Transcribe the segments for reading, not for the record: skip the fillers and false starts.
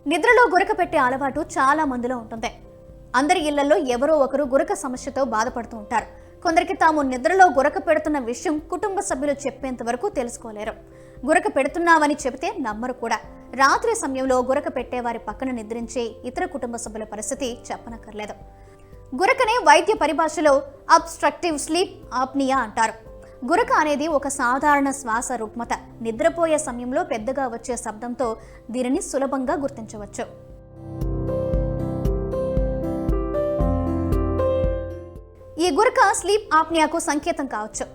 నిద్రలో గురక పెట్టే అలవాటు చాలా మందిలో ఉంటుంది. అందరి ఇళ్లలో ఎవరో ఒకరు గురక సమస్యతో బాధపడుతూ ఉంటారు. కొందరికి తాము నిద్రలో గురక పెడుతున్న విషయం కుటుంబ సభ్యులు చెప్పేంత వరకు తెలుసుకోలేరు. గురక పెడుతున్నావని చెబితే నమ్మరు కూడా. రాత్రి సమయంలో గురక పెట్టేవారి పక్కన నిద్రించే ఇతర కుటుంబ సభ్యుల పరిస్థితి చెప్పనక్కర్లేదు. గురకనే వైద్య పరిభాషలో అబ్స్ట్రక్టివ్ స్లీప్ ఆప్నియా అంటారు. గురక అనేది ఒక సాధారణ శ్వాస రుగ్మత. నిద్రపోయే సమయంలో పెద్దగా వచ్చే శబ్దంతో దీనిని సులభంగా గుర్తించవచ్చు. ఈ గురక స్లీప్ ఆప్నియాకు సంకేతం కావచ్చు.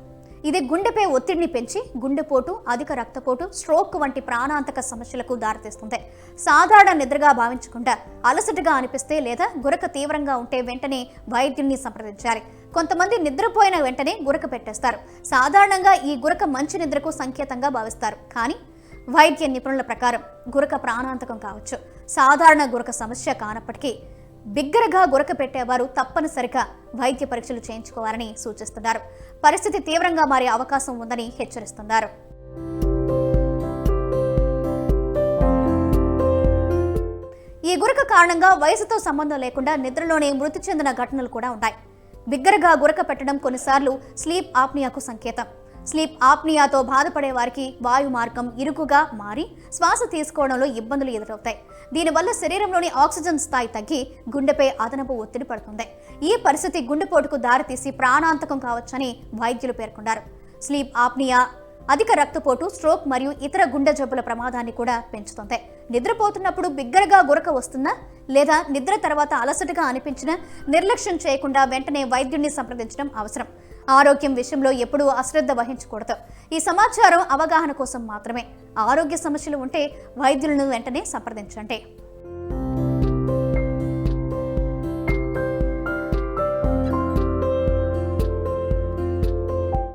ఇది గుండెపై ఒత్తిడిని పెంచి గుండెపోటు, అధిక రక్తపోటు, స్ట్రోక్ వంటి ప్రాణాంతక సమస్యలకు దారితీస్తుంది. సాధారణ నిద్రగా భావించకుండా అలసటగా అనిపిస్తే లేదా గురక తీవ్రంగా ఉంటే వెంటనే వైద్యుడిని సంప్రదించాలి. కొంతమంది నిద్రపోయిన వెంటనే గురక పెట్టేస్తారు. సాధారణంగా ఈ గురక మంచి నిద్రకు సంకేతంగా భావిస్తారు. కానీ వైద్య నిపుణుల ప్రకారం గురక ప్రాణాంతకం కావచ్చు. సాధారణ గురక సమస్య కానప్పటికీ బిగ్గరగా గురక పెట్టేవారు తప్పనిసరిగా వైద్య పరీక్షలు చేయించుకోవాలని సూచిస్తున్నారు. పరిస్థితి తీవ్రంగా మారే అవకాశం ఉందని హెచ్చరిస్తున్నారు. ఈ గురక కారణంగా వయసుతో సంబంధం లేకుండా నిద్రలోనే మృతి చెందిన ఘటనలు కూడా ఉన్నాయి. బిగ్గరగా గురక పెట్టడం కొన్నిసార్లు స్లీప్ ఆప్నియాకు సంకేతం. స్లీప్ ఆప్నియాతో బాధపడే వారికి వాయు మార్గం ఇరుకుగా మారి శ్వాస తీసుకోవడంలో ఇబ్బందులు ఎదురవుతాయి. దీనివల్ల శరీరంలోని ఆక్సిజన్ స్థాయి తగ్గి గుండెపై అదనపు ఒత్తిడి పడుతుంది. ఈ పరిస్థితి గుండెపోటుకు దారితీసి ప్రాణాంతకం కావచ్చని వైద్యులు పేర్కొన్నారు. స్లీప్ ఆప్నియా అధిక రక్తపోటు, స్ట్రోక్ మరియు ఇతర గుండె జబ్బుల ప్రమాదాన్ని కూడా పెంచుతుంది. నిద్రపోతున్నప్పుడు బిగ్గరగా గురక వస్తున్నా లేదా నిద్ర తర్వాత అలసటగా అనిపించినా నిర్లక్ష్యం చేయకుండా వెంటనే వైద్యుడిని సంప్రదించడం అవసరం. ఆరోగ్యం విషయంలో ఎప్పుడూ అశ్రద్ధ వహించకూడదు. ఈ సమాచారం అవగాహన కోసం మాత్రమే. ఆరోగ్య సమస్యలు ఉంటే వైద్యులను వెంటనే సంప్రదించండి.